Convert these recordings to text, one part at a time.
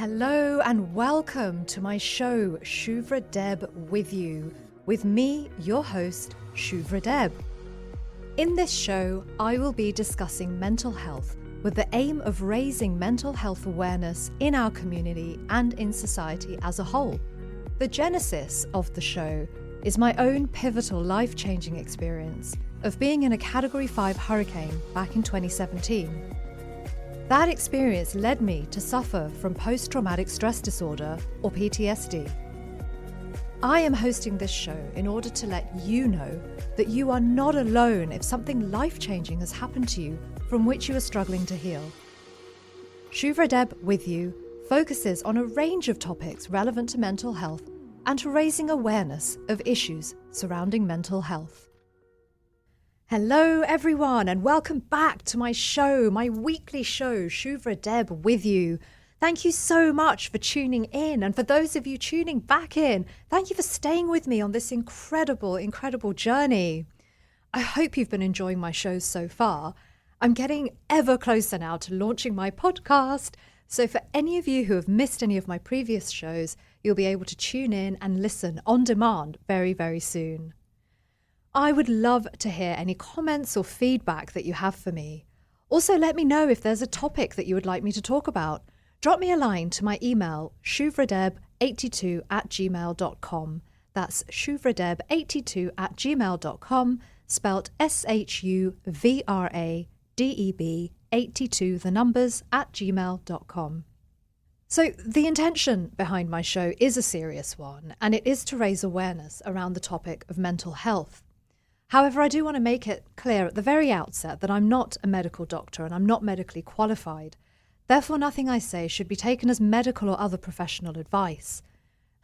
Hello and welcome to my show, Shuvra Deb with you, with me, your host, Shuvra Deb. In this show, I will be discussing mental health with the aim of raising mental health awareness in our community and in society as a whole. The genesis of the show is my own pivotal life-changing experience of being in a Category 5 hurricane back in 2017. That experience led me to suffer from post-traumatic stress disorder, or PTSD. I am hosting this show in order to let you know that you are not alone if something life-changing has happened to you from which you are struggling to heal. Shuvra Deb with you focuses on a range of topics relevant to mental health and to raising awareness of issues surrounding mental health. Hello everyone and welcome back to my show, my weekly show, Shuvra Deb with you. Thank you so much for tuning in, and for those of you tuning back in, thank you for staying with me on this incredible journey. I hope you've been enjoying my shows so far. I'm getting ever closer now to launching my podcast, so for any of you who have missed any of my previous shows, you'll be able to tune in and listen on demand very soon. I would love to hear any comments or feedback that you have for me. Also, let me know if there's a topic that you would like me to talk about. Drop me a line to my email, shuvradeb82@gmail.com. That's shuvradeb82@gmail.com, spelt SHUVRADEB82, the numbers, @gmail.com. So the intention behind my show is a serious one, and it is to raise awareness around the topic of mental health. However, I do want to make it clear at the very outset that I'm not a medical doctor and I'm not medically qualified. Therefore, nothing I say should be taken as medical or other professional advice.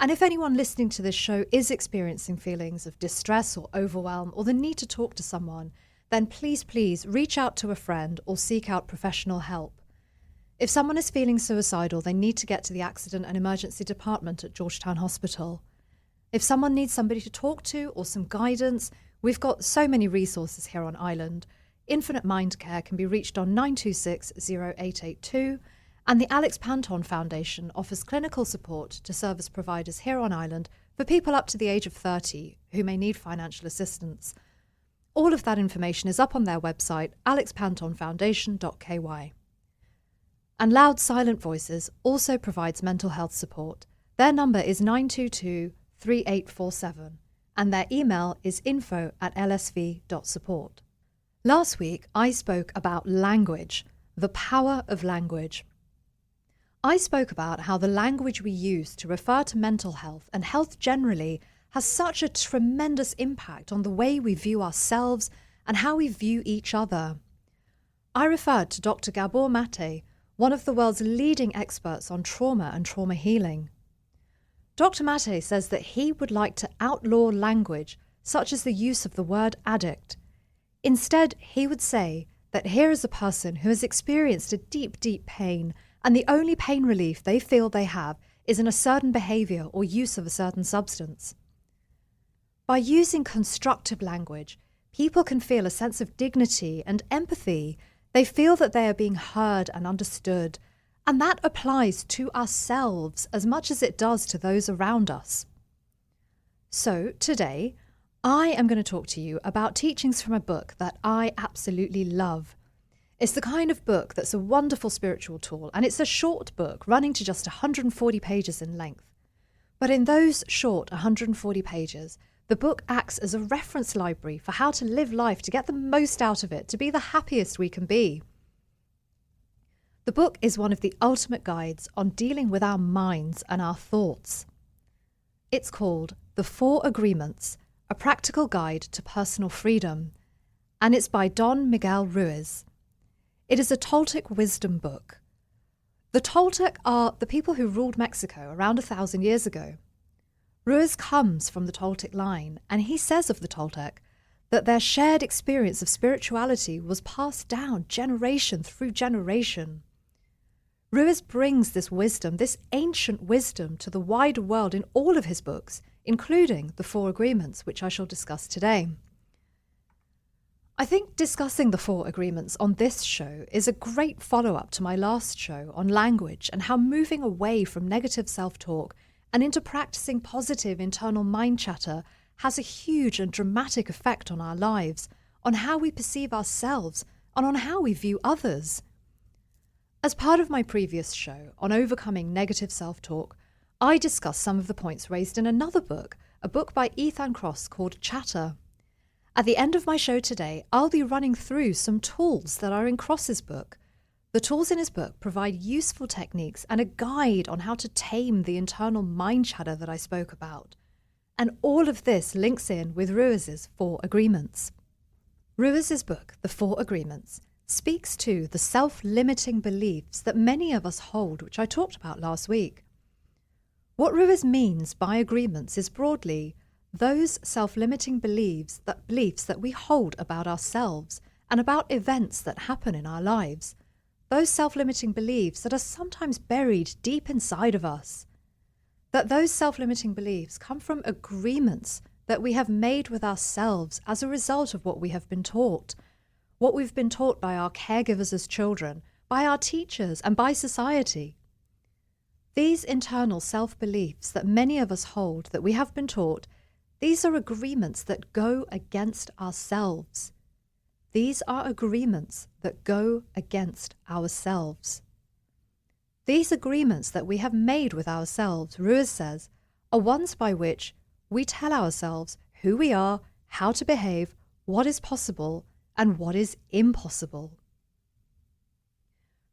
And if anyone listening to this show is experiencing feelings of distress or overwhelm or the need to talk to someone, then please reach out to a friend or seek out professional help. If someone is feeling suicidal, they need to get to the accident and emergency department at Georgetown Hospital. If someone needs somebody to talk to or some guidance, we've got so many resources here on Island. Infinite Mind Care can be reached on 926-0882, and the Alex Panton Foundation offers clinical support to service providers here on Island for people up to the age of 30 who may need financial assistance. All of that information is up on their website, alexpantonfoundation.ky. And Loud Silent Voices also provides mental health support. Their number is 922-3847. And their email is info@lsv.support. Last week, I spoke about language, the power of language. I spoke about how the language we use to refer to mental health and health generally has such a tremendous impact on the way we view ourselves and how we view each other. I referred to Dr. Gabor Mate, one of the world's leading experts on trauma and trauma healing. Dr. Mate says that he would like to outlaw language such as the use of the word addict. Instead, he would say that here is a person who has experienced a deep pain, and the only pain relief they feel they have is in a certain behavior or use of a certain substance. By using constructive language, people can feel a sense of dignity and empathy. They feel that they are being heard and understood. And that applies to ourselves as much as it does to those around us. So today, I am going to talk to you about teachings from a book that I absolutely love. It's the kind of book that's a wonderful spiritual tool, and it's a short book running to just 140 pages in length. But in those short 140 pages, the book acts as a reference library for how to live life, to get the most out of it, to be the happiest we can be. The book is one of the ultimate guides on dealing with our minds and our thoughts. It's called The 4 Agreements, A Practical Guide to Personal Freedom, and it's by Don Miguel Ruiz. It is a Toltec Wisdom Book. The Toltec are the people who ruled Mexico around 1,000 years ago. Ruiz comes from the Toltec line, and he says of the Toltec that their shared experience of spirituality was passed down generation through generation. Ruiz brings this wisdom, this ancient wisdom, to the wider world in all of his books, including the 4 Agreements, which I shall discuss today. I think discussing the 4 agreements on this show is a great follow-up to my last show on language and how moving away from negative self-talk and into practicing positive internal mind chatter has a huge and dramatic effect on our lives, on how we perceive ourselves, and on how we view others. As part of my previous show on overcoming negative self-talk, I discussed some of the points raised in another book, a book by Ethan Kross called Chatter. At the end of my show today, I'll be running through some tools that are in Kross's book. The tools in his book provide useful techniques and a guide on how to tame the internal mind chatter that I spoke about. And all of this links in with Ruiz's 4 agreements. Ruiz's book, The 4 Agreements, speaks to the self-limiting beliefs that many of us hold, which I talked about last week. What Ruiz means by agreements is broadly those self-limiting beliefs that we hold about ourselves and about events that happen in our lives. Those self-limiting beliefs that are sometimes buried deep inside of us. That those self-limiting beliefs come from agreements that we have made with ourselves as a result of what we have been taught, what we've been taught by our caregivers as children, by our teachers, and by society. These internal self-beliefs that many of us hold that we have been taught, these are agreements that go against ourselves. These are agreements that go against ourselves. These agreements that we have made with ourselves, Ruiz says, are ones by which we tell ourselves who we are, how to behave, what is possible, and what is impossible.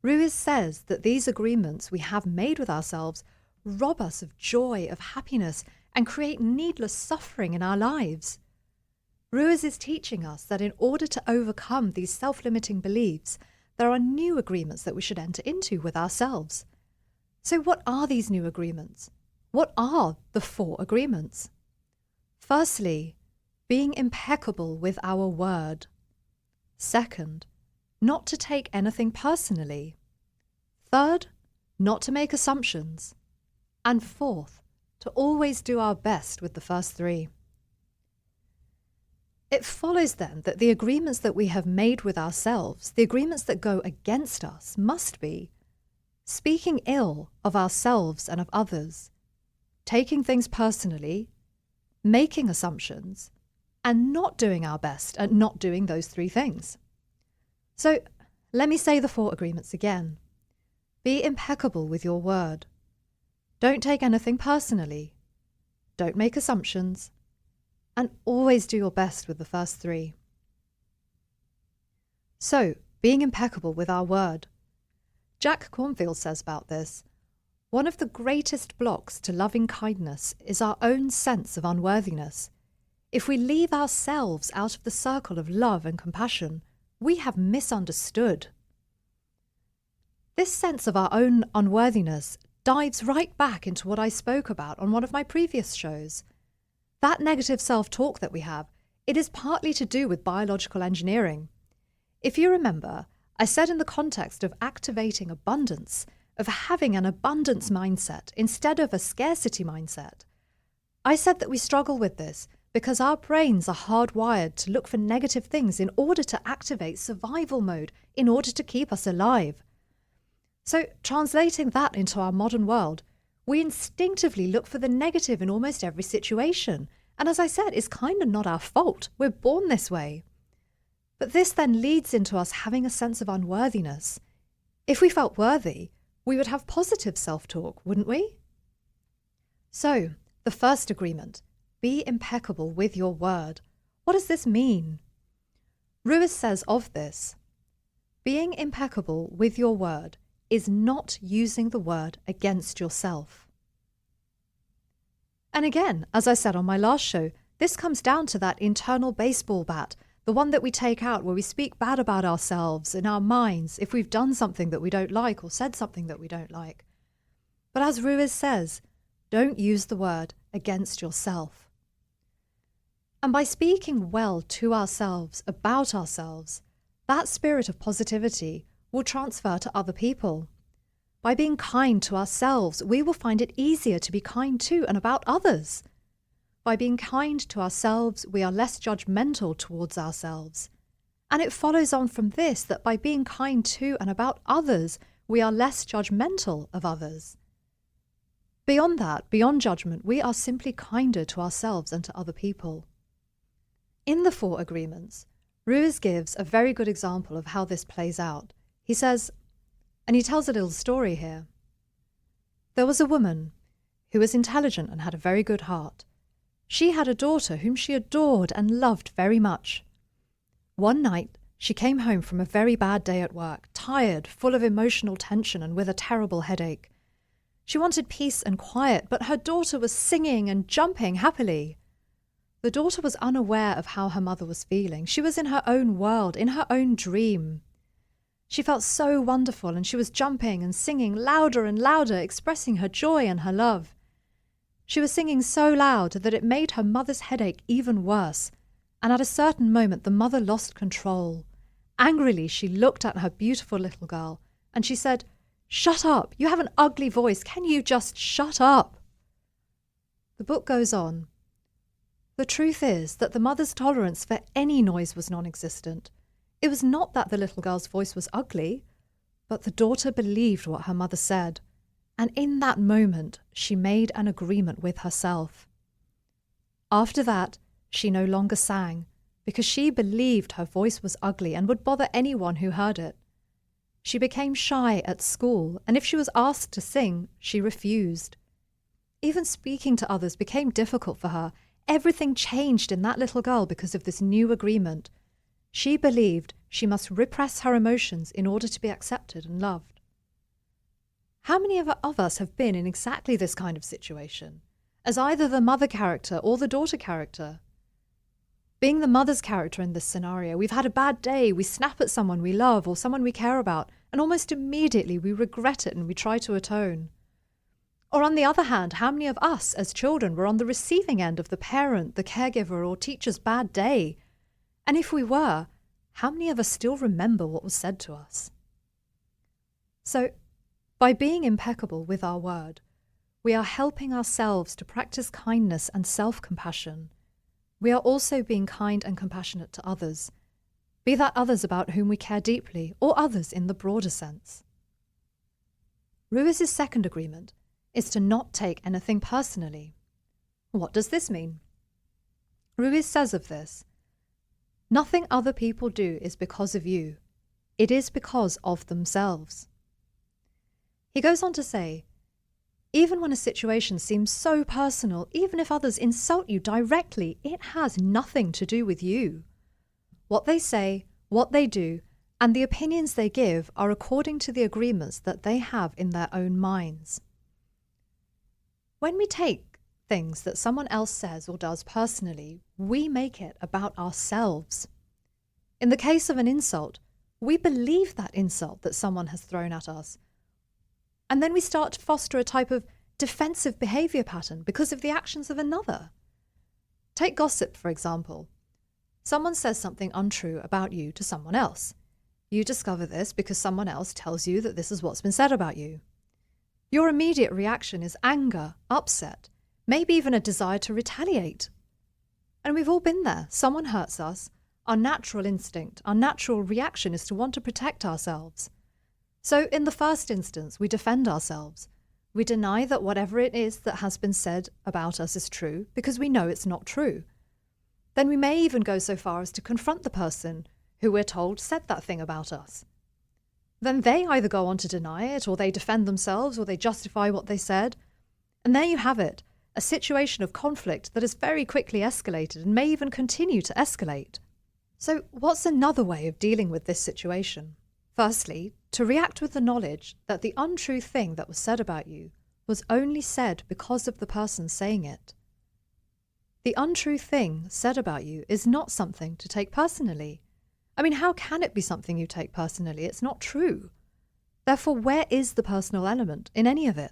Ruiz says that these agreements we have made with ourselves rob us of joy, of happiness, and create needless suffering in our lives. Ruiz is teaching us that in order to overcome these self-limiting beliefs, there are new agreements that we should enter into with ourselves. So what are these new agreements? What are the 4 agreements? Firstly, being impeccable with our word. Second, not to take anything personally. Third, not to make assumptions. And fourth, to always do our best with the first 3. It follows then that the agreements that we have made with ourselves, the agreements that go against us, must be speaking ill of ourselves and of others, taking things personally, making assumptions, and not doing our best at not doing those 3 things. So let me say the 4 agreements again. Be impeccable with your word. Don't take anything personally. Don't make assumptions. And always do your best with the first 3. So, being impeccable with our word. Jack Cornfield says about this, one of the greatest blocks to loving kindness is our own sense of unworthiness. If we leave ourselves out of the circle of love and compassion, we have misunderstood. This sense of our own unworthiness dives right back into what I spoke about on one of my previous shows. That negative self-talk that we have, it is partly to do with biological engineering. If you remember, I said in the context of activating abundance, of having an abundance mindset instead of a scarcity mindset, I said that we struggle with this because our brains are hardwired to look for negative things in order to activate survival mode, in order to keep us alive. So translating that into our modern world, we instinctively look for the negative in almost every situation. And as I said, it's kind of not our fault. We're born this way. But this then leads into us having a sense of unworthiness. If we felt worthy, we would have positive self-talk, wouldn't we? So, the first agreement, be impeccable with your word. What does this mean? Ruiz says of this, being impeccable with your word is not using the word against yourself. And again, as I said on my last show, this comes down to that internal baseball bat, the one that we take out where we speak bad about ourselves in our minds if we've done something that we don't like or said something that we don't like. But as Ruiz says, don't use the word against yourself. And by speaking well to ourselves, about ourselves, that spirit of positivity will transfer to other people. By being kind to ourselves, we will find it easier to be kind to and about others. By being kind to ourselves, we are less judgmental towards ourselves. And it follows on from this that by being kind to and about others, we are less judgmental of others. Beyond that, beyond judgment, we are simply kinder to ourselves and to other people. In the 4 agreements, Ruiz gives a very good example of how this plays out. He says, and he tells a little story here. There was a woman who was intelligent and had a very good heart. She had a daughter whom she adored and loved very much. One night, she came home from a very bad day at work, tired, full of emotional tension and with a terrible headache. She wanted peace and quiet, but her daughter was singing and jumping happily. The daughter was unaware of how her mother was feeling. She was in her own world, in her own dream. She felt so wonderful, and she was jumping and singing louder and louder, expressing her joy and her love. She was singing so loud that it made her mother's headache even worse, and at a certain moment the mother lost control. Angrily, she looked at her beautiful little girl, and she said, "Shut up! You have an ugly voice. Can you just shut up?" The book goes on. The truth is that the mother's tolerance for any noise was non-existent. It was not that the little girl's voice was ugly, but the daughter believed what her mother said, and in that moment she made an agreement with herself. After that, she no longer sang, because she believed her voice was ugly and would bother anyone who heard it. She became shy at school, and if she was asked to sing, she refused. Even speaking to others became difficult for her. Everything changed in that little girl because of this new agreement. She believed she must repress her emotions in order to be accepted and loved. How many of us have been in exactly this kind of situation, as either the mother character or the daughter character? Being the mother's character in this scenario, we've had a bad day, we snap at someone we love or someone we care about, and almost immediately we regret it and we try to atone. Or on the other hand, how many of us as children were on the receiving end of the parent, the caregiver, or teacher's bad day? And if we were, how many of us still remember what was said to us? So, by being impeccable with our word, we are helping ourselves to practice kindness and self-compassion. We are also being kind and compassionate to others, be that others about whom we care deeply or others in the broader sense. Ruiz's 2nd agreement is to not take anything personally. What does this mean? Ruiz says of this, "Nothing other people do is because of you. It is because of themselves." He goes on to say, even when a situation seems so personal, even if others insult you directly, it has nothing to do with you. What they say, what they do, and the opinions they give are according to the agreements that they have in their own minds. When we take things that someone else says or does personally, we make it about ourselves. In the case of an insult, we believe that insult that someone has thrown at us. And then we start to foster a type of defensive behavior pattern because of the actions of another. Take gossip, for example. Someone says something untrue about you to someone else. You discover this because someone else tells you that this is what's been said about you. Your immediate reaction is anger, upset, maybe even a desire to retaliate. And we've all been there. Someone hurts us. Our natural instinct, our natural reaction is to want to protect ourselves. So in the first instance, we defend ourselves. We deny that whatever it is that has been said about us is true because we know it's not true. Then we may even go so far as to confront the person who we're told said that thing about us. Then they either go on to deny it, or they defend themselves, or they justify what they said. And there you have it, a situation of conflict that has very quickly escalated and may even continue to escalate. So what's another way of dealing with this situation? Firstly, to react with the knowledge that the untrue thing that was said about you was only said because of the person saying it. The untrue thing said about you is not something to take personally. I mean, how can it be something you take personally? It's not true. Therefore, where is the personal element in any of it?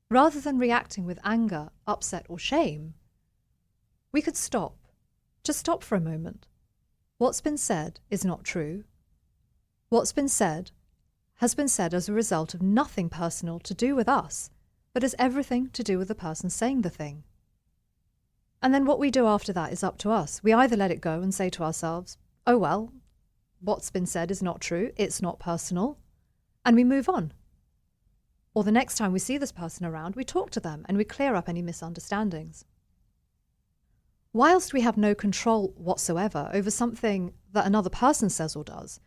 Rather than reacting with anger, upset, or shame, we could stop. Just stop for a moment. What's been said is not true. What's been said has been said as a result of nothing personal to do with us, but has everything to do with the person saying the thing. And then what we do after that is up to us. We either let it go and say to ourselves, oh well, what's been said is not true, it's not personal, and we move on. Or the next time we see this person around, we talk to them and we clear up any misunderstandings. Whilst we have no control whatsoever over something that another person says or does,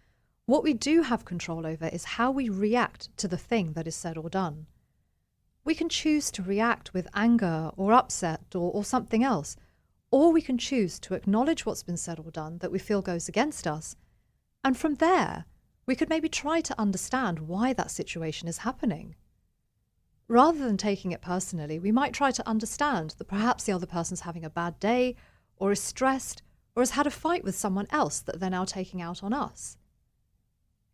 what we do have control over is how we react to the thing that is said or done. We can choose to react with anger or upset or something else, or we can choose to acknowledge what's been said or done that we feel goes against us, and from there, we could maybe try to understand why that situation is happening. Rather than taking it personally, we might try to understand that perhaps the other person's having a bad day, or is stressed, or has had a fight with someone else that they're now taking out on us.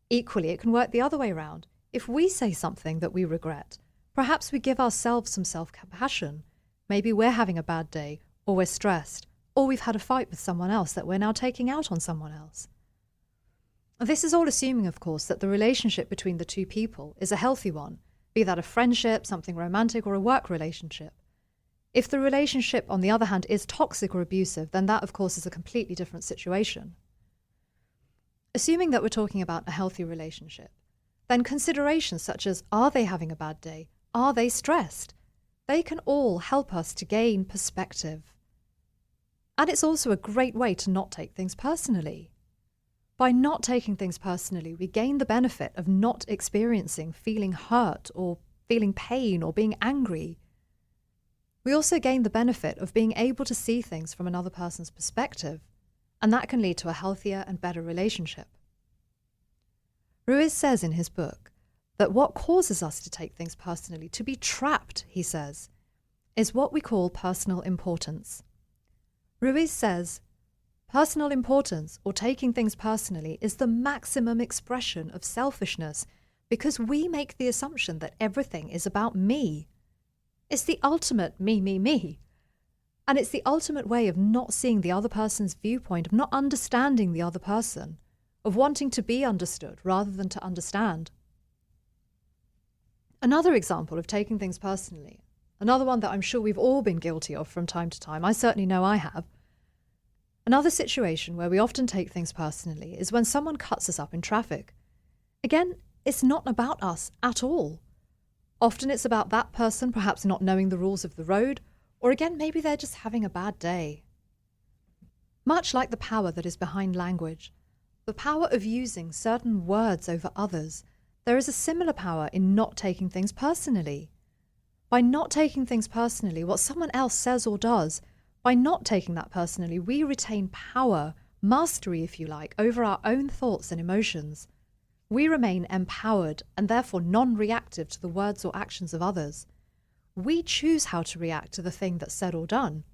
Equally, it can work the other way around. If we say something that we regret, perhaps we give ourselves some self-compassion. Maybe we're having a bad day, or we're stressed, or we've had a fight with someone else that we're now taking out on someone else. This is all assuming, of course, that the relationship between the two people is a healthy one, be that a friendship, something romantic, or a work relationship. If the relationship, on the other hand, is toxic or abusive, then that, of course, is a completely different situation. Assuming that we're talking about a healthy relationship, then considerations such as, are they having a bad day? Are they stressed? They can all help us to gain perspective. And it's also a great way to not take things personally. By not taking things personally, we gain the benefit of not experiencing feeling hurt or feeling pain or being angry. We also gain the benefit of being able to see things from another person's perspective, and that can lead to a healthier and better relationship. Ruiz says in his book that what causes us to take things personally, to be trapped, he says, is what we call personal importance. Ruiz says, personal importance, or taking things personally, is the maximum expression of selfishness because we make the assumption that everything is about me. It's the ultimate me, me, me. And it's the ultimate way of not seeing the other person's viewpoint, of not understanding the other person, of wanting to be understood rather than to understand. Another example of taking things personally, another one that I'm sure we've all been guilty of from time to time, I certainly know I have. Another situation where we often take things personally is when someone cuts us up in traffic. Again, it's not about us at all. Often it's about that person perhaps not knowing the rules of the road, or again, maybe they're just having a bad day. Much like the power that is behind language, the power of using certain words over others, there is a similar power in not taking things personally. By not taking things personally, what someone else says or does, by not taking that personally, we retain power, mastery, if you like, over our own thoughts and emotions. We remain empowered and therefore non-reactive to the words or actions of others. We choose how to react to the thing that's said or done.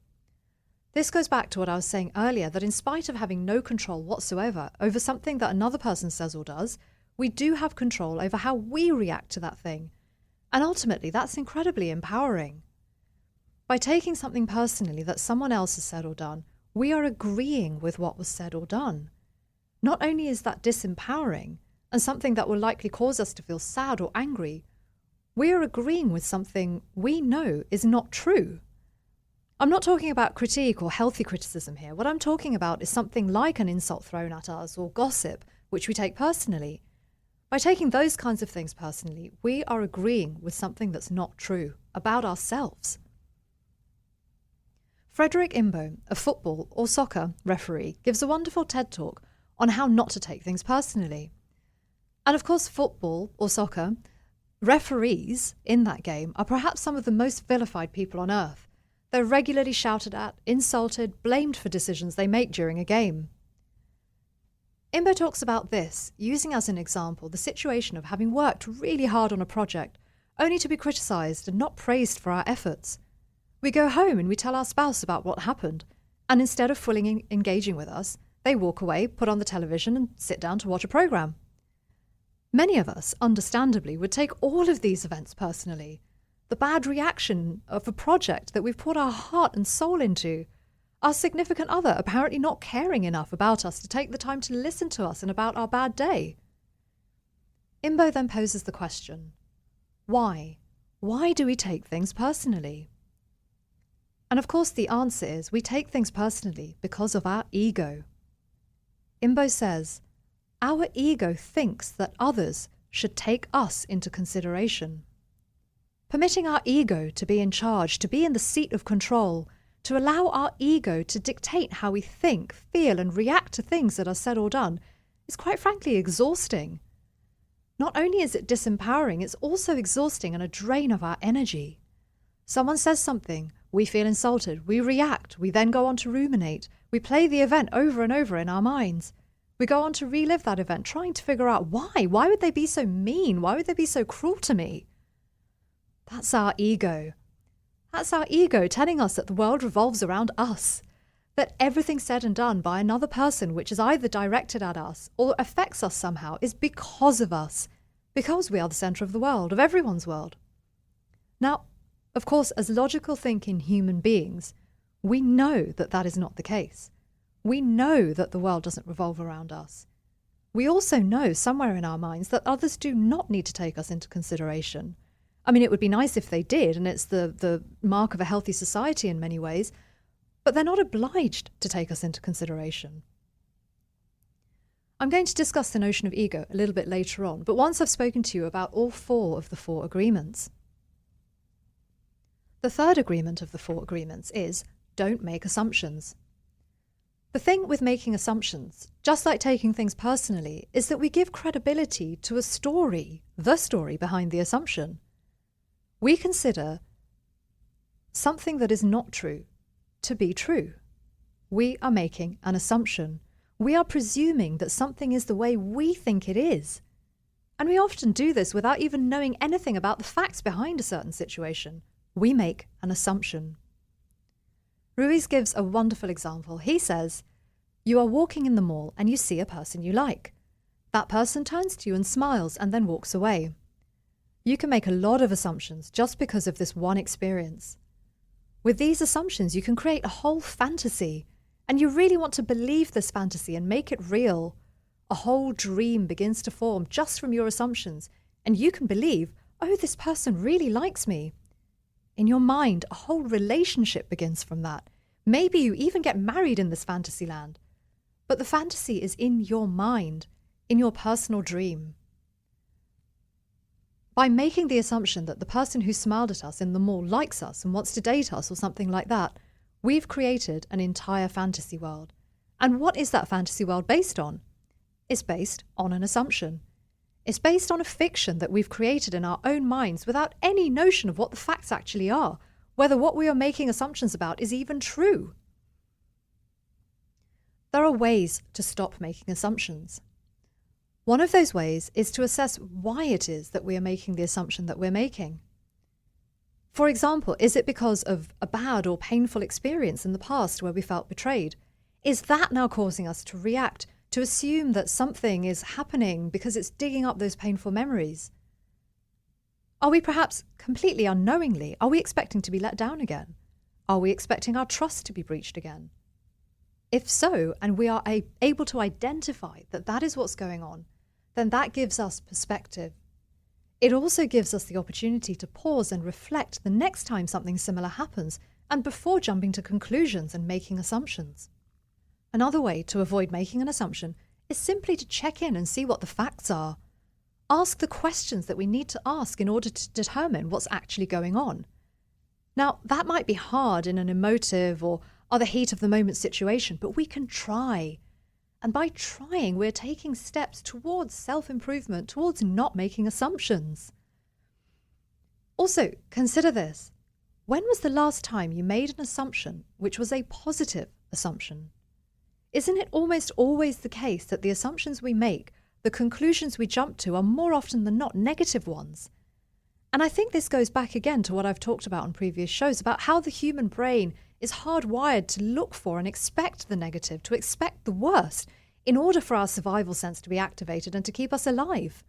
This goes back to what I was saying earlier, that in spite of having no control whatsoever over something that another person says or does, we do have control over how we react to that thing. And ultimately, that's incredibly empowering. By taking something personally that someone else has said or done, we are agreeing with what was said or done. Not only is that disempowering and something that will likely cause us to feel sad or angry, we are agreeing with something we know is not true. I'm not talking about critique or healthy criticism here. What I'm talking about is something like an insult thrown at us or gossip, which we take personally. By taking those kinds of things personally, we are agreeing with something that's not true about ourselves. Frederick Imbo, a football or soccer referee, gives a wonderful TED Talk on how not to take things personally. And of course, football or soccer, referees in that game are perhaps some of the most vilified people on earth. They're regularly shouted at, insulted, blamed for decisions they make during a game. Imbo talks about this, using as an example the situation of having worked really hard on a project, only to be criticised and not praised for our efforts. We go home and we tell our spouse about what happened, and instead of fully engaging with us, they walk away, put on the television and sit down to watch a programme. Many of us, understandably, would take all of these events personally. The bad reaction of a project that we've put our heart and soul into, our significant other apparently not caring enough about us to take the time to listen to us and about our bad day. Imbo then poses the question, why? Why do we take things personally? And of course the answer is we take things personally because of our ego. Imbo says, our ego thinks that others should take us into consideration. Permitting our ego to be in charge, to be in the seat of control, to allow our ego to dictate how we think, feel, and react to things that are said or done is quite frankly exhausting. Not only is it disempowering, it's also exhausting and a drain of our energy. Someone says something, we feel insulted, we react, we then go on to ruminate, we play the event over and over in our minds. We go on to relive that event, trying to figure out why. Why would they be so mean? Why would they be so cruel to me? That's our ego. That's our ego telling us that the world revolves around us, that everything said and done by another person which is either directed at us or affects us somehow is because of us, because we are the centre of the world, of everyone's world. Now, of course, as logical thinking human beings, we know that that is not the case. We know that the world doesn't revolve around us. We also know somewhere in our minds that others do not need to take us into consideration. I mean, it would be nice if they did, and it's the mark of a healthy society in many ways, but they're not obliged to take us into consideration. I'm going to discuss the notion of ego a little bit later on, but once I've spoken to you about all four of the four agreements. The third agreement of the four agreements is, don't make assumptions. The thing with making assumptions, just like taking things personally, is that we give credibility to a story, the story behind the assumption. We consider something that is not true to be true. We are making an assumption. We are presuming that something is the way we think it is. And we often do this without even knowing anything about the facts behind a certain situation. We make an assumption. Ruiz gives a wonderful example. He says, you are walking in the mall and you see a person you like. That person turns to you and smiles and then walks away. You can make a lot of assumptions just because of this one experience. With these assumptions, you can create a whole fantasy, and you really want to believe this fantasy and make it real. A whole dream begins to form just from your assumptions, and you can believe, oh, this person really likes me. In your mind, a whole relationship begins from that. Maybe you even get married in this fantasy land. But the fantasy is in your mind, in your personal dream. By making the assumption that the person who smiled at us in the mall likes us and wants to date us or something like that, we've created an entire fantasy world. And what is that fantasy world based on? It's based on an assumption. It's based on a fiction that we've created in our own minds without any notion of what the facts actually are, whether what we are making assumptions about is even true. There are ways to stop making assumptions. One of those ways is to assess why it is that we are making the assumption that we're making. For example, is it because of a bad or painful experience in the past where we felt betrayed? Is that now causing us to react, to assume that something is happening because it's digging up those painful memories? Are we perhaps completely unknowingly, are we expecting to be let down again? Are we expecting our trust to be breached again? If so, and we are able to identify that that is what's going on, then that gives us perspective. It also gives us the opportunity to pause and reflect the next time something similar happens, and before jumping to conclusions and making assumptions. Another way to avoid making an assumption is simply to check in and see what the facts are. Ask the questions that we need to ask in order to determine what's actually going on. Now, that might be hard in an emotive or other heat of the moment situation, but we can try. And by trying, we're taking steps towards self-improvement, towards not making assumptions. Also, consider this. When was the last time you made an assumption which was a positive assumption? Isn't it almost always the case that the assumptions we make, the conclusions we jump to, are more often than not negative ones? And I think this goes back again to what I've talked about on previous shows about how the human brain is hardwired to look for and expect the negative, to expect the worst, in order for our survival sense to be activated and to keep us alive.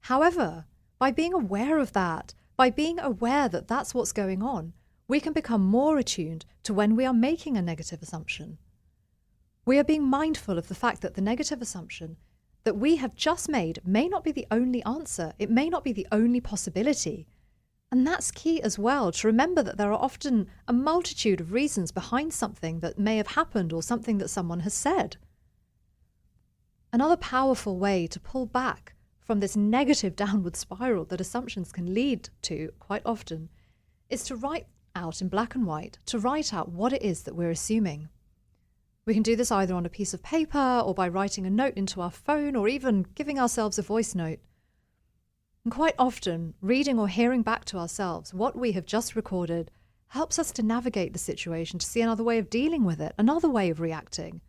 However, by being aware of that, by being aware that that's what's going on, we can become more attuned to when we are making a negative assumption. We are being mindful of the fact that the negative assumption that we have just made may not be the only answer. It may not be the only possibility. And that's key as well, to remember that there are often a multitude of reasons behind something that may have happened or something that someone has said. Another powerful way to pull back from this negative downward spiral that assumptions can lead to quite often is to write out in black and white, to write out what it is that we're assuming. We can do this either on a piece of paper or by writing a note into our phone or even giving ourselves a voice note. And quite often, reading or hearing back to ourselves what we have just recorded helps us to navigate the situation, to see another way of dealing with it, another way of reacting.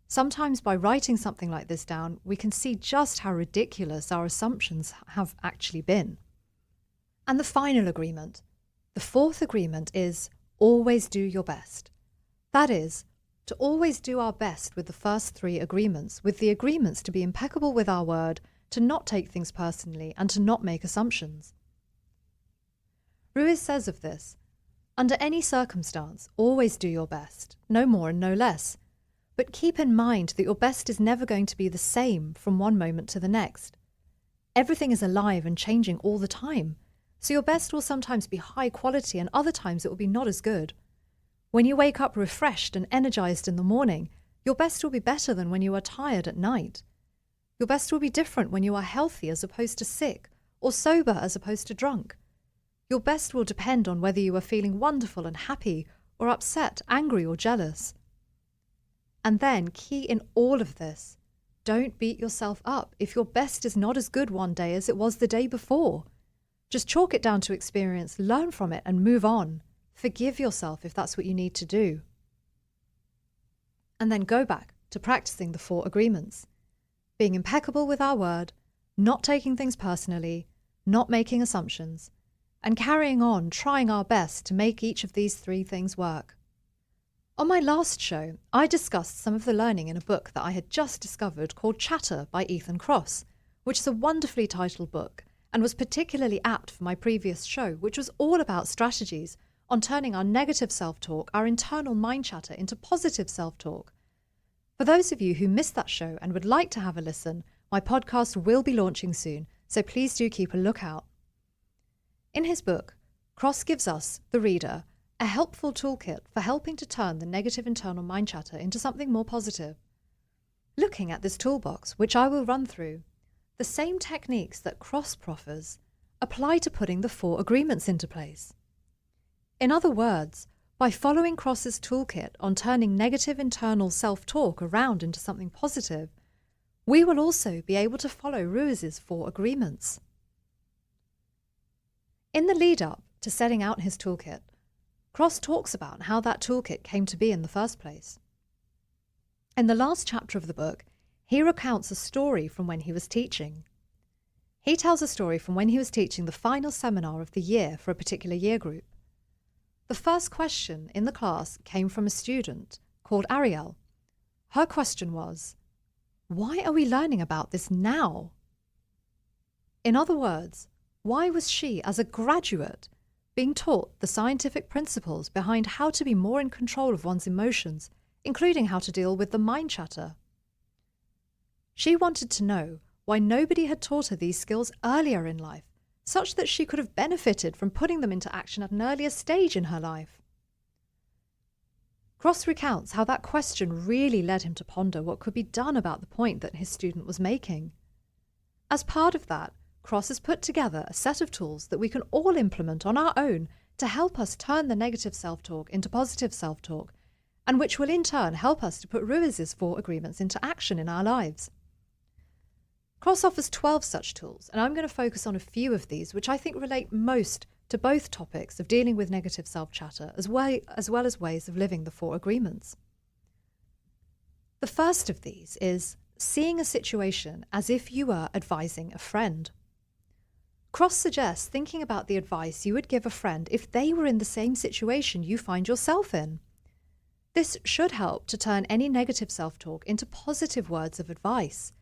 Sometimes by writing something like this down, we can see just how ridiculous our assumptions have actually been. And the final agreement, the fourth agreement, is always do your best. That is, to always do our best with the first three agreements, with the agreements to be impeccable with our word, to not take things personally, and to not make assumptions. Ruiz says of this, under any circumstance, always do your best, no more and no less. But keep in mind that your best is never going to be the same from one moment to the next. Everything is alive and changing all the time, so your best will sometimes be high quality and other times it will be not as good. When you wake up refreshed and energized in the morning, your best will be better than when you are tired at night. Your best will be different when you are healthy as opposed to sick, or sober as opposed to drunk. Your best will depend on whether you are feeling wonderful and happy, or upset, angry, or jealous. And then, key in all of this, don't beat yourself up if your best is not as good one day as it was the day before. Just chalk it down to experience, learn from it, and move on. Forgive yourself if that's what you need to do. And then go back to practicing the 4 agreements. Being impeccable with our word, not taking things personally, not making assumptions, and carrying on trying our best to make each of these 3 things work. On my last show, I discussed some of the learning in a book that I had just discovered called Chatter by Ethan Kross, which is a wonderfully titled book and was particularly apt for my previous show, which was all about strategies on turning our negative self-talk, our internal mind chatter, into positive self-talk. For those of you who missed that show and would like to have a listen, my podcast will be launching soon, so please do keep a lookout. In his book, Kross gives us, the reader, a helpful toolkit for helping to turn the negative internal mind chatter into something more positive. Looking at this toolbox, which I will run through, the same techniques that Kross proffers apply to putting the 4 agreements into place. In other words, by following Kross's toolkit on turning negative internal self-talk around into something positive, we will also be able to follow Ruiz's 4 agreements. In the lead-up to setting out his toolkit, Kross talks about how that toolkit came to be in the first place. In the last chapter of the book, he recounts a story from when he was teaching. He tells a story from when he was teaching the final seminar of the year for a particular year group. The first question in the class came from a student called Ariel. Her question was, "Why are we learning about this now?" In other words, why was she, as a graduate, being taught the scientific principles behind how to be more in control of one's emotions, including how to deal with the mind chatter? She wanted to know why nobody had taught her these skills earlier in life, such that she could have benefited from putting them into action at an earlier stage in her life. Kross recounts how that question really led him to ponder what could be done about the point that his student was making. As part of that, Kross has put together a set of tools that we can all implement on our own to help us turn the negative self-talk into positive self-talk, and which will in turn help us to put Ruiz's 4 agreements into action in our lives. Kross offers 12 such tools, and I'm going to focus on a few of these, which I think relate most to both topics of dealing with negative self-chatter, as well as ways of living the 4 agreements. The first of these is seeing a situation as if you were advising a friend. Kross suggests thinking about the advice you would give a friend if they were in the same situation you find yourself in. This should help to turn any negative self-talk into positive words of advice.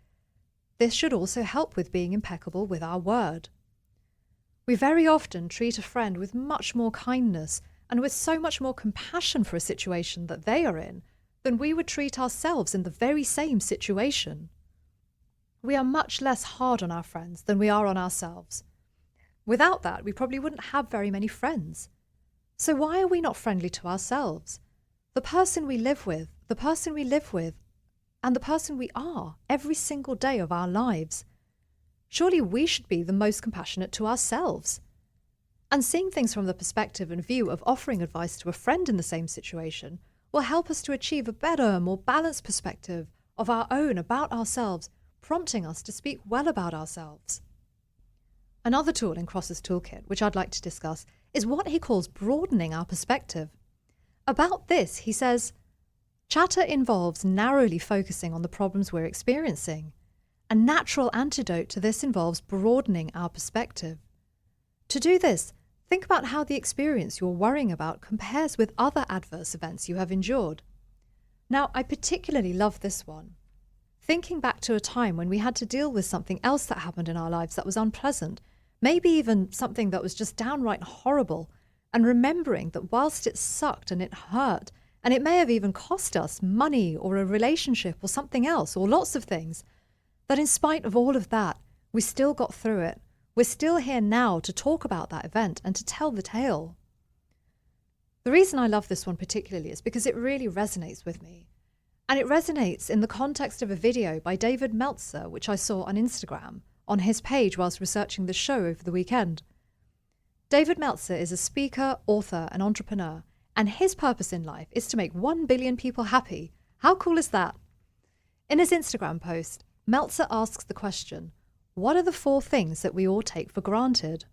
This should also help with being impeccable with our word. We very often treat a friend with much more kindness and with so much more compassion for a situation that they are in than we would treat ourselves in the very same situation. We are much less hard on our friends than we are on ourselves. Without that, we probably wouldn't have very many friends. So why are we not friendly to ourselves? The person we live with and the person we are every single day of our lives. Surely we should be the most compassionate to ourselves. And seeing things from the perspective and view of offering advice to a friend in the same situation will help us to achieve a better, more balanced perspective of our own about ourselves, prompting us to speak well about ourselves. Another tool in Cross's toolkit, which I'd like to discuss, is what he calls broadening our perspective. About this, he says, chatter involves narrowly focusing on the problems we're experiencing. A natural antidote to this involves broadening our perspective. To do this, think about how the experience you're worrying about compares with other adverse events you have endured. Now, I particularly love this one. Thinking back to a time when we had to deal with something else that happened in our lives that was unpleasant, maybe even something that was just downright horrible, and remembering that whilst it sucked and it hurt, and it may have even cost us money or a relationship or something else or lots of things, that in spite of all of that, we still got through it. We're still here now to talk about that event and to tell the tale. The reason I love this one particularly is because it really resonates with me. And it resonates in the context of a video by David Meltzer, which I saw on Instagram, on his page whilst researching the show over the weekend. David Meltzer is a speaker, author, and entrepreneur, and his purpose in life is to make 1 billion people happy. How cool is that? In his Instagram post, Meltzer asks the question, what are the 4 things that we all take for granted?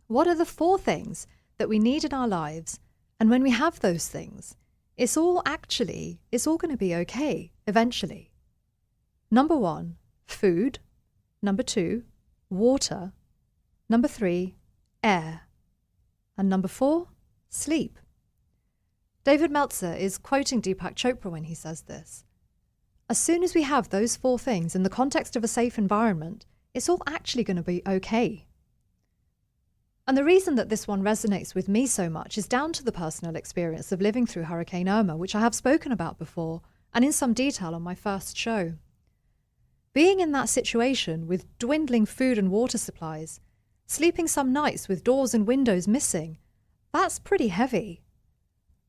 What are the 4 things that we need in our lives, and when we have those things, it's all going to be okay, eventually. Number 1, food. Number 2, water. Number 3, air. And number 4, sleep. David Meltzer is quoting Deepak Chopra when he says this. As soon as we have those 4 things in the context of a safe environment, it's all actually going to be okay. And the reason that this one resonates with me so much is down to the personal experience of living through Hurricane Irma, which I have spoken about before, and in some detail on my first show. Being in that situation with dwindling food and water supplies, sleeping some nights with doors and windows missing, that's pretty heavy.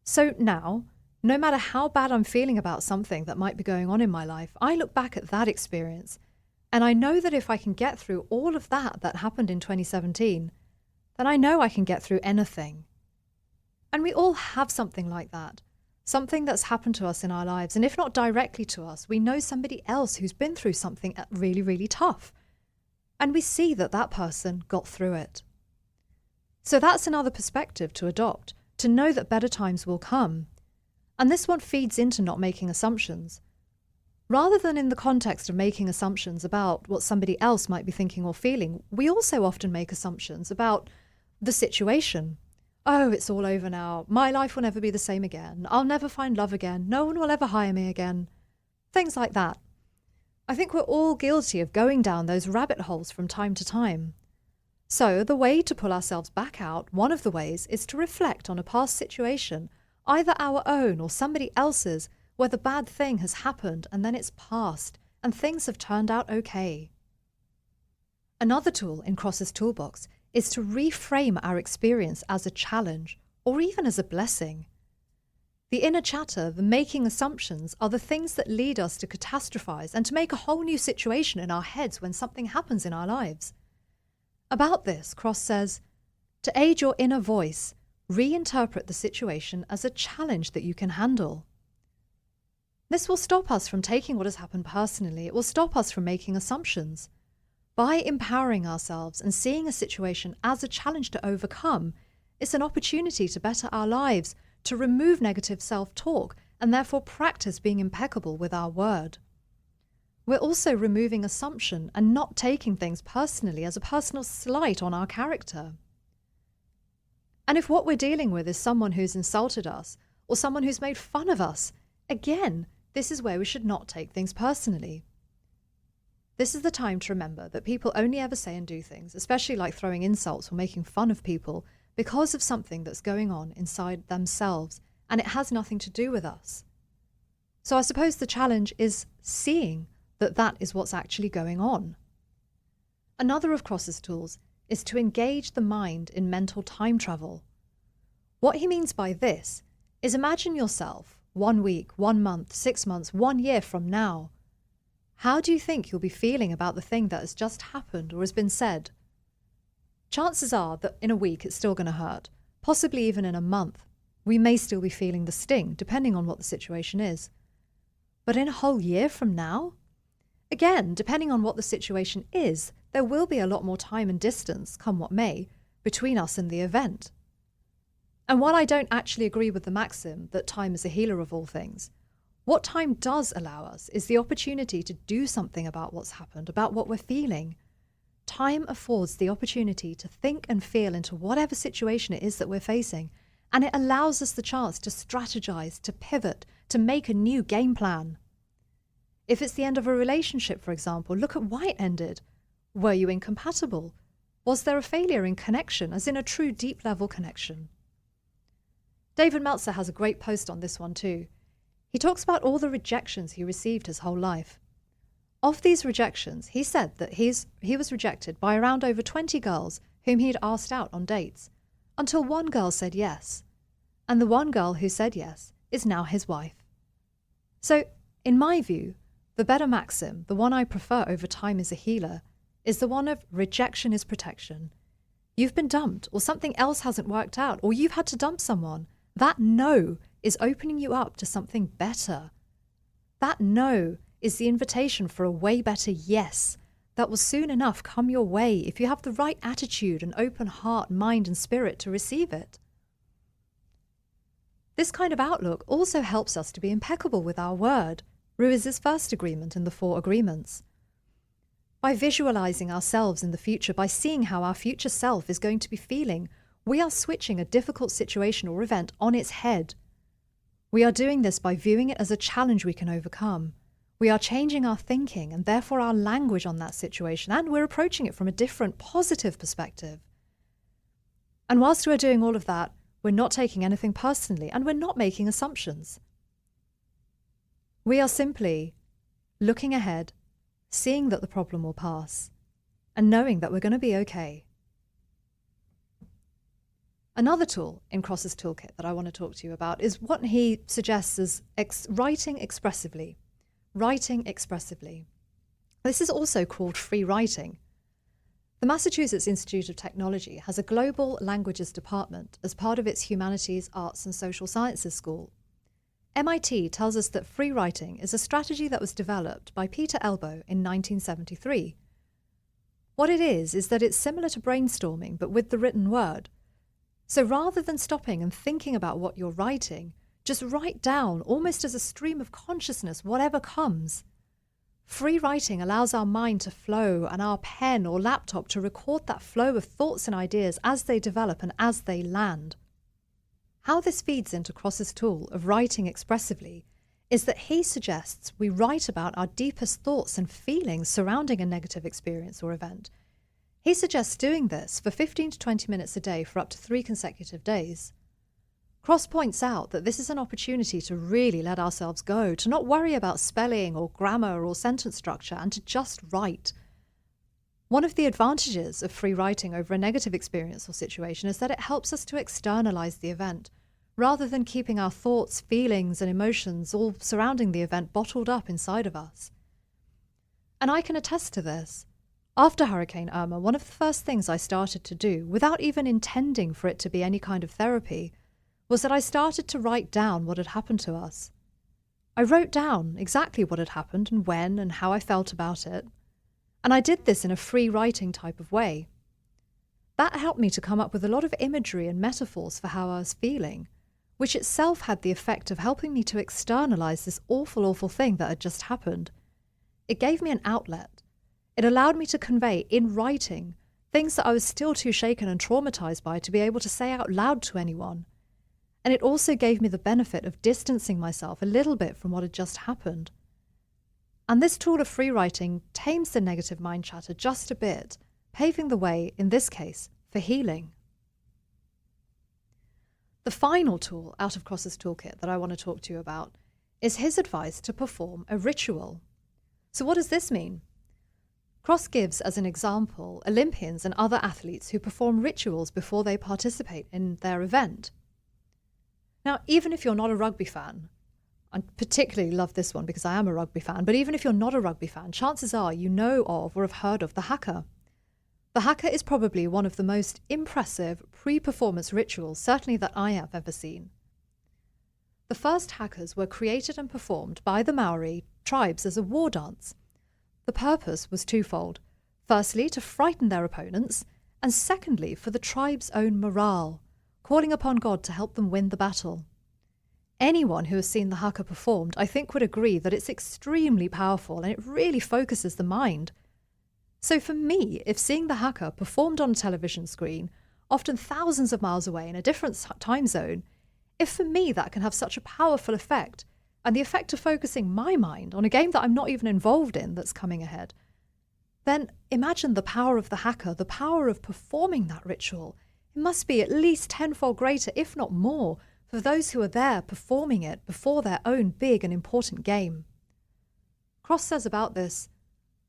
So now, no matter how bad I'm feeling about something that might be going on in my life, I look back at that experience, and I know that if I can get through all of that happened in 2017, then I know I can get through anything. And we all have something like that, something that's happened to us in our lives, and if not directly to us, we know somebody else who's been through something really, really tough, and we see that that person got through it. So that's another perspective to adopt, to know that better times will come. And this one feeds into not making assumptions. Rather than in the context of making assumptions about what somebody else might be thinking or feeling, we also often make assumptions about the situation. Oh, it's all over now. My life will never be the same again. I'll never find love again. No one will ever hire me again. Things like that. I think we're all guilty of going down those rabbit holes from time to time. So the way to pull ourselves back out, one of the ways, is to reflect on a past situation, either our own or somebody else's, where the bad thing has happened and then it's passed and things have turned out okay. Another tool in Cross's toolbox is to reframe our experience as a challenge or even as a blessing. The inner chatter, the making assumptions, are the things that lead us to catastrophize and to make a whole new situation in our heads when something happens in our lives. About this, Cross says, to aid your inner voice, reinterpret the situation as a challenge that you can handle. This will stop us from taking what has happened personally. It will stop us from making assumptions. By empowering ourselves and seeing a situation as a challenge to overcome, it's an opportunity to better our lives, to remove negative self-talk, and therefore practice being impeccable with our word. We're also removing assumption and not taking things personally as a personal slight on our character. And if what we're dealing with is someone who's insulted us or someone who's made fun of us, again, this is where we should not take things personally. This is the time to remember that people only ever say and do things, especially like throwing insults or making fun of people, because of something that's going on inside themselves, and it has nothing to do with us. So I suppose the challenge is seeing that that is what's actually going on. Another of Cross's tools is to engage the mind in mental time travel. What he means by this is imagine yourself 1 week, 1 month, 6 months, 1 year from now? How do you think you'll be feeling about the thing that has just happened or has been said? Chances are that in a week it's still going to hurt, possibly even in a month. We may still be feeling the sting, depending on what the situation is. But in a whole year from now? Again, depending on what the situation is, there will be a lot more time and distance, come what may, between us and the event. And while I don't actually agree with the maxim that time is a healer of all things, what time does allow us is the opportunity to do something about what's happened, about what we're feeling. Time affords the opportunity to think and feel into whatever situation it is that we're facing, and it allows us the chance to strategize, to pivot, to make a new game plan. If it's the end of a relationship, for example, look at why it ended. Were you incompatible? Was there a failure in connection, as in a true deep-level connection? David Meltzer has a great post on this one too. He talks about all the rejections he received his whole life. Of these rejections, he said that he was rejected by around over 20 girls whom he'd asked out on dates, until one girl said yes. And the one girl who said yes is now his wife. So, in my view, the better maxim, the one I prefer over time is a healer, is the one of rejection is protection. You've been dumped, or something else hasn't worked out, or you've had to dump someone. That no is opening you up to something better. That no is the invitation for a way better yes that will soon enough come your way if you have the right attitude and open heart, mind, and spirit to receive it. This kind of outlook also helps us to be impeccable with our word, Ruiz's first agreement in the 4 agreements. By visualizing ourselves in the future, by seeing how our future self is going to be feeling, we are switching a difficult situation or event on its head. We are doing this by viewing it as a challenge we can overcome. We are changing our thinking and therefore our language on that situation, and we're approaching it from a different, positive perspective. And whilst we're doing all of that, we're not taking anything personally and we're not making assumptions. We are simply looking ahead, seeing that the problem will pass, and knowing that we're going to be okay. Another tool in Cross's toolkit that I want to talk to you about is what he suggests as writing expressively. Writing expressively. This is also called free writing. The Massachusetts Institute of Technology has a global languages department as part of its Humanities, Arts and Social Sciences school. MIT tells us that free writing is a strategy that was developed by Peter Elbow in 1973. What it is that it's similar to brainstorming but with the written word. So rather than stopping and thinking about what you're writing, just write down, almost as a stream of consciousness, whatever comes. Free writing allows our mind to flow and our pen or laptop to record that flow of thoughts and ideas as they develop and as they land. How this feeds into Cross's tool of writing expressively is that he suggests we write about our deepest thoughts and feelings surrounding a negative experience or event. He suggests doing this for 15 to 20 minutes a day for up to 3 consecutive days. Cross points out that this is an opportunity to really let ourselves go, to not worry about spelling or grammar or sentence structure, and to just write. One of the advantages of free writing over a negative experience or situation is that it helps us to externalize the event, rather than keeping our thoughts, feelings, and emotions all surrounding the event bottled up inside of us. And I can attest to this. After Hurricane Irma, one of the first things I started to do, without even intending for it to be any kind of therapy, was that I started to write down what had happened to us. I wrote down exactly what had happened and when and how I felt about it. And I did this in a free writing type of way. That helped me to come up with a lot of imagery and metaphors for how I was feeling, which itself had the effect of helping me to externalize this awful, awful thing that had just happened. It gave me an outlet. It allowed me to convey in writing things that I was still too shaken and traumatized by to be able to say out loud to anyone. And it also gave me the benefit of distancing myself a little bit from what had just happened. And this tool of free writing tames the negative mind chatter just a bit, paving the way, in this case, for healing. The final tool out of Cross's toolkit that I want to talk to you about is his advice to perform a ritual. So what does this mean? Cross gives as an example Olympians and other athletes who perform rituals before they participate in their event. Now, even if you're not a rugby fan, I particularly love this one because I am a rugby fan, but even if you're not a rugby fan, chances are you know of or have heard of the haka. The haka is probably one of the most impressive pre-performance rituals, certainly that I have ever seen. The first hakas were created and performed by the Maori tribes as a war dance. The purpose was twofold. Firstly, to frighten their opponents, and secondly, for the tribe's own morale, calling upon God to help them win the battle. Anyone who has seen the haka performed, I think, would agree that it's extremely powerful and it really focuses the mind. So for me, if seeing the haka performed on a television screen, often thousands of miles away in a different time zone, if for me that can have such a powerful effect, and the effect of focusing my mind on a game that I'm not even involved in that's coming ahead, then imagine the power of the haka, the power of performing that ritual. It must be at least tenfold greater, if not more, for those who are there performing it before their own big and important game. Cross says about this,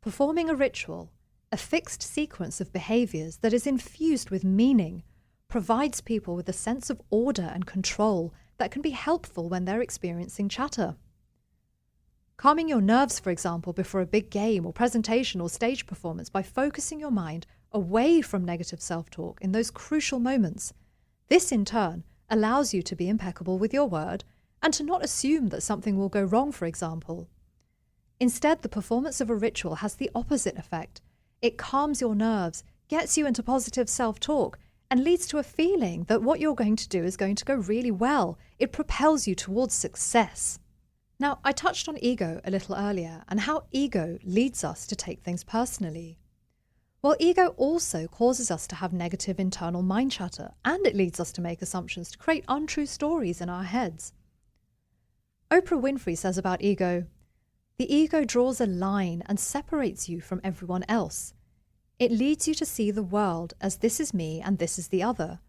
performing a ritual, a fixed sequence of behaviours that is infused with meaning, provides people with a sense of order and control that can be helpful when they're experiencing chatter. Calming your nerves, for example, before a big game or presentation or stage performance by focusing your mind away from negative self-talk in those crucial moments. This, in turn, allows you to be impeccable with your word and to not assume that something will go wrong, for example. Instead, the performance of a ritual has the opposite effect. It calms your nerves, gets you into positive self-talk, and leads to a feeling that what you're going to do is going to go really well. It propels you towards success. Now, I touched on ego a little earlier and how ego leads us to take things personally. Well, ego also causes us to have negative internal mind chatter, and it leads us to make assumptions to create untrue stories in our heads. Oprah Winfrey says about ego, "The ego draws a line and separates you from everyone else. It leads you to see the world as this is me and this is the other,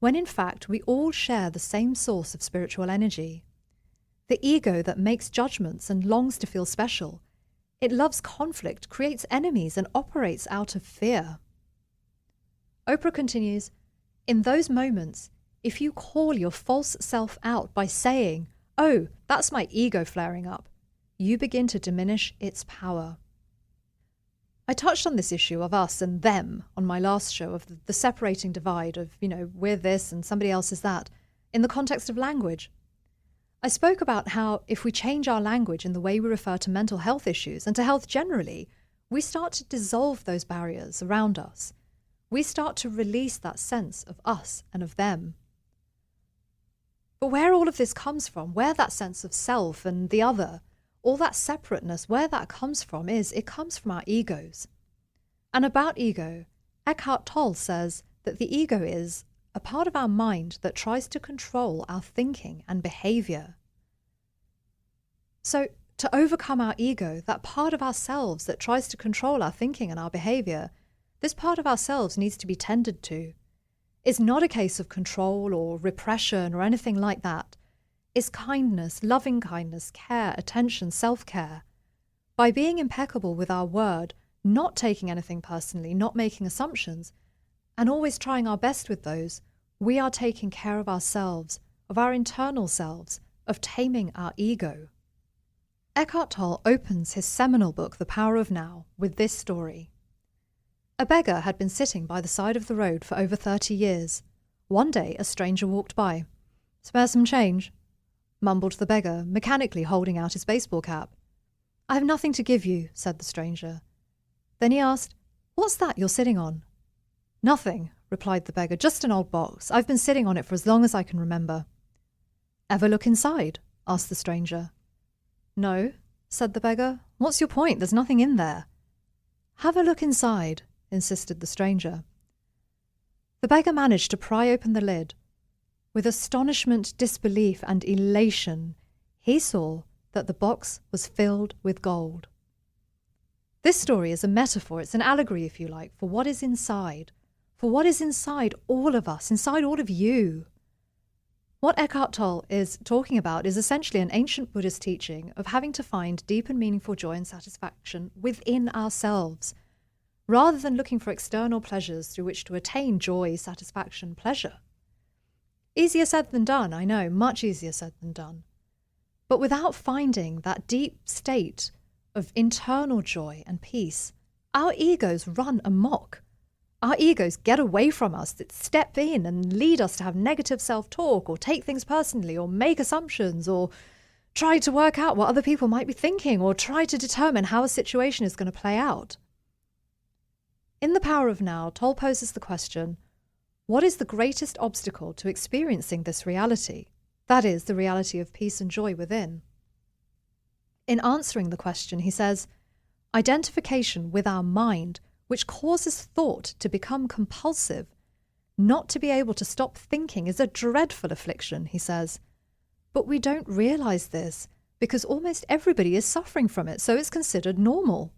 when in fact we all share the same source of spiritual energy. The ego that makes judgments and longs to feel special, it loves conflict, creates enemies, and operates out of fear." Oprah continues, "In those moments, if you call your false self out by saying, 'Oh, that's my ego flaring up,' you begin to diminish its power." I touched on this issue of us and them on my last show, of the separating divide of, we're this and somebody else is that, in the context of language. I spoke about how if we change our language in the way we refer to mental health issues and to health generally, we start to dissolve those barriers around us. We start to release that sense of us and of them. But where all of this comes from, where that sense of self and the other, all that separateness, where that comes from it comes from our egos. And about ego, Eckhart Tolle says that the ego is a part of our mind that tries to control our thinking and behaviour. So, to overcome our ego, that part of ourselves that tries to control our thinking and our behaviour, this part of ourselves needs to be tended to. It's not a case of control or repression or anything like that. It's kindness, loving kindness, care, attention, self-care. By being impeccable with our word, not taking anything personally, not making assumptions, and always trying our best with those, we are taking care of ourselves, of our internal selves, of taming our ego. Eckhart Tolle opens his seminal book, The Power of Now, with this story. A beggar had been sitting by the side of the road for over 30 years. One day a stranger walked by. "Spare some change?" mumbled the beggar, mechanically holding out his baseball cap. "I have nothing to give you," said the stranger. Then he asked, "What's that you're sitting on?" "Nothing," replied the beggar, "just an old box. I've been sitting on it for as long as I can remember." "Ever look inside?" asked the stranger. "No," said the beggar. "What's your point? There's nothing in there." "Have a look inside," insisted the stranger. The beggar managed to pry open the lid. With astonishment, disbelief, and elation, he saw that the box was filled with gold. This story is a metaphor, it's an allegory, if you like, for what is inside all of us, inside all of you. What Eckhart Tolle is talking about is essentially an ancient Buddhist teaching of having to find deep and meaningful joy and satisfaction within ourselves, rather than looking for external pleasures through which to attain joy, satisfaction, pleasure. Easier said than done, I know, much easier said than done. But without finding that deep state of internal joy and peace, our egos run amok. Our egos get away from us, that step in and lead us to have negative self-talk or take things personally or make assumptions or try to work out what other people might be thinking or try to determine how a situation is going to play out. In The Power of Now, Toll poses the question, what is the greatest obstacle to experiencing this reality? That is, the reality of peace and joy within. In answering the question, he says, identification with our mind, which causes thought to become compulsive, not to be able to stop thinking, is a dreadful affliction, he says. But we don't realize this because almost everybody is suffering from it, so it's considered normal.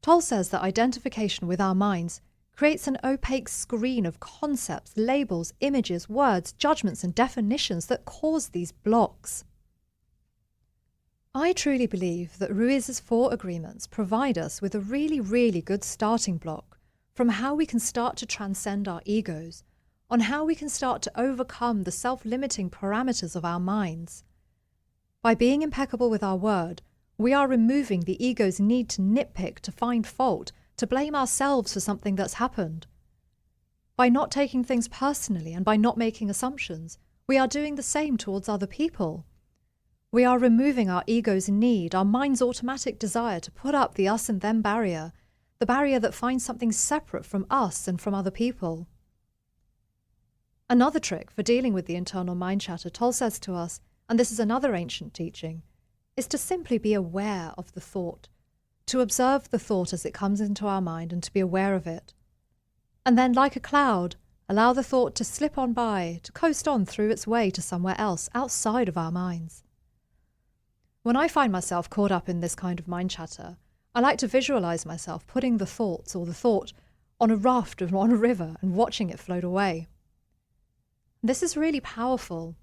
Toll says that identification with our minds creates an opaque screen of concepts, labels, images, words, judgments, and definitions that cause these blocks. I truly believe that Ruiz's 4 agreements provide us with a really, really good starting block from how we can start to transcend our egos, on how we can start to overcome the self-limiting parameters of our minds. By being impeccable with our word, we are removing the ego's need to nitpick, to find fault, to blame ourselves for something that's happened. By not taking things personally and by not making assumptions, we are doing the same towards other people. We are removing our ego's need, our mind's automatic desire to put up the us and them barrier, the barrier that finds something separate from us and from other people. Another trick for dealing with the internal mind chatter, Toll says to us, and this is another ancient teaching, is to simply be aware of the thought, to observe the thought as it comes into our mind and to be aware of it. And then, like a cloud, allow the thought to slip on by, to coast on through its way to somewhere else outside of our minds. When I find myself caught up in this kind of mind chatter, I like to visualize myself putting the thoughts or the thought on a raft or on a river and watching it float away. This is really powerful.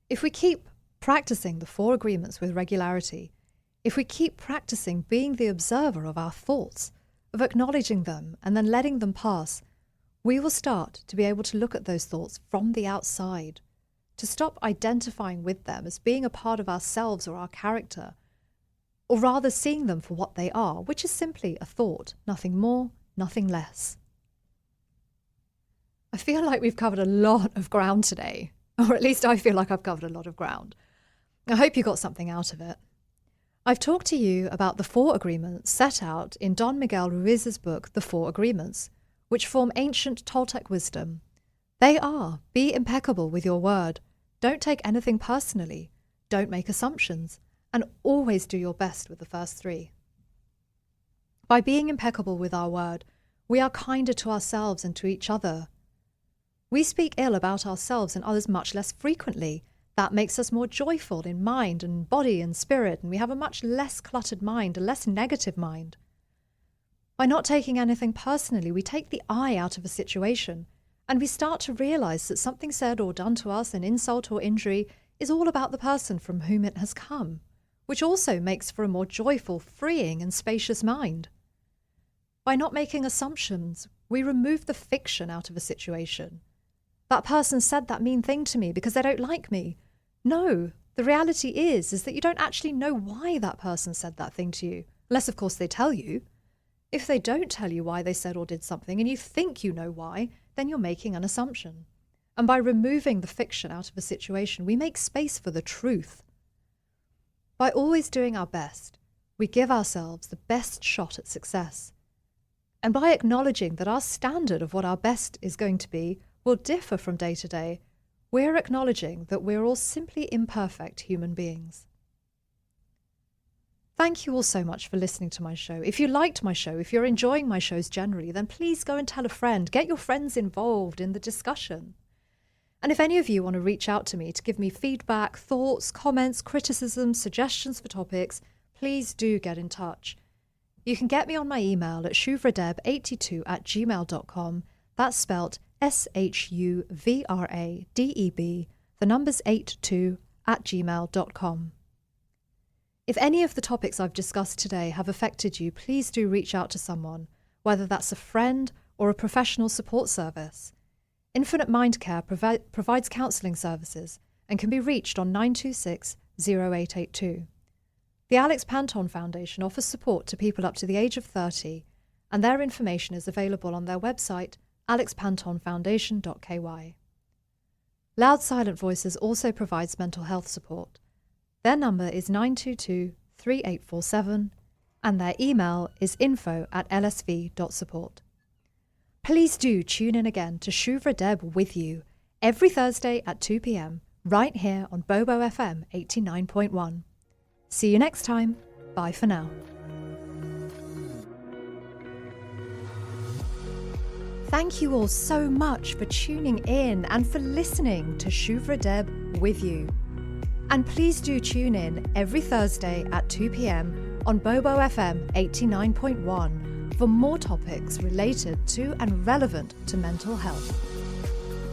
If we keep practicing the 4 agreements with regularity, if we keep practicing being the observer of our thoughts, of acknowledging them and then letting them pass, we will start to be able to look at those thoughts from the outside, to stop identifying with them as being a part of ourselves or our character, or rather seeing them for what they are, which is simply a thought, nothing more, nothing less. I feel like we've covered a lot of ground today, or at least I feel like I've covered a lot of ground. I hope you got something out of it. I've talked to you about the 4 agreements set out in Don Miguel Ruiz's book, The 4 Agreements, which form ancient Toltec wisdom. They are, be impeccable with your word, don't take anything personally, don't make assumptions, and always do your best with the first 3. By being impeccable with our word, we are kinder to ourselves and to each other. We speak ill about ourselves and others much less frequently. That makes us more joyful in mind and body and spirit, and we have a much less cluttered mind, a less negative mind. By not taking anything personally, we take the I out of a situation, and we start to realize that something said or done to us, an insult or injury, is all about the person from whom it has come, which also makes for a more joyful, freeing and spacious mind. By not making assumptions, we remove the fiction out of a situation. That person said that mean thing to me because they don't like me. No, the reality is that you don't actually know why that person said that thing to you, unless of course they tell you. If they don't tell you why they said or did something and you think you know why, then you're making an assumption. And by removing the fiction out of a situation, we make space for the truth. By always doing our best, we give ourselves the best shot at success. And by acknowledging that our standard of what our best is going to be will differ from day to day, we're acknowledging that we're all simply imperfect human beings. Thank you all so much for listening to my show. If you liked my show, if you're enjoying my shows generally, then please go and tell a friend. Get your friends involved in the discussion. And if any of you want to reach out to me to give me feedback, thoughts, comments, criticisms, suggestions for topics, please do get in touch. You can get me on my email at shuvradeb82@gmail.com. That's spelt SHUVRADEB, the numbers 82@gmail.com. If any of the topics I've discussed today have affected you, please do reach out to someone, whether that's a friend or a professional support service. Infinite Mind Care provides counselling services, and can be reached on 926 0882. The Alex Panton Foundation offers support to people up to the age of 30, and their information is available on their website, alexpantonfoundation.ky. Loud Silent Voices also provides mental health support. Their number is 922 3847, and their email is info@lsv.support. Please do tune in again to Shuvra Deb with you every Thursday at 2 p.m. right here on Bobo FM 89.1. See you next time. Bye for now. Thank you all so much for tuning in and for listening to Shuvra Deb with you. And please do tune in every Thursday at 2 p.m. on Bobo FM 89.1 for more topics related to and relevant to mental health.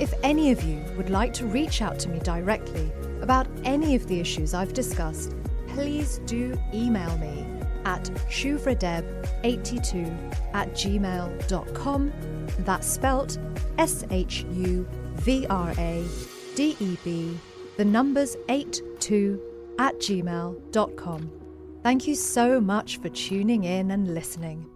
If any of you would like to reach out to me directly about any of the issues I've discussed, please do email me at shuvradeb82@gmail.com. That's spelt SHUVRADEB, the numbers 82@gmail.com. Thank you so much for tuning in and listening.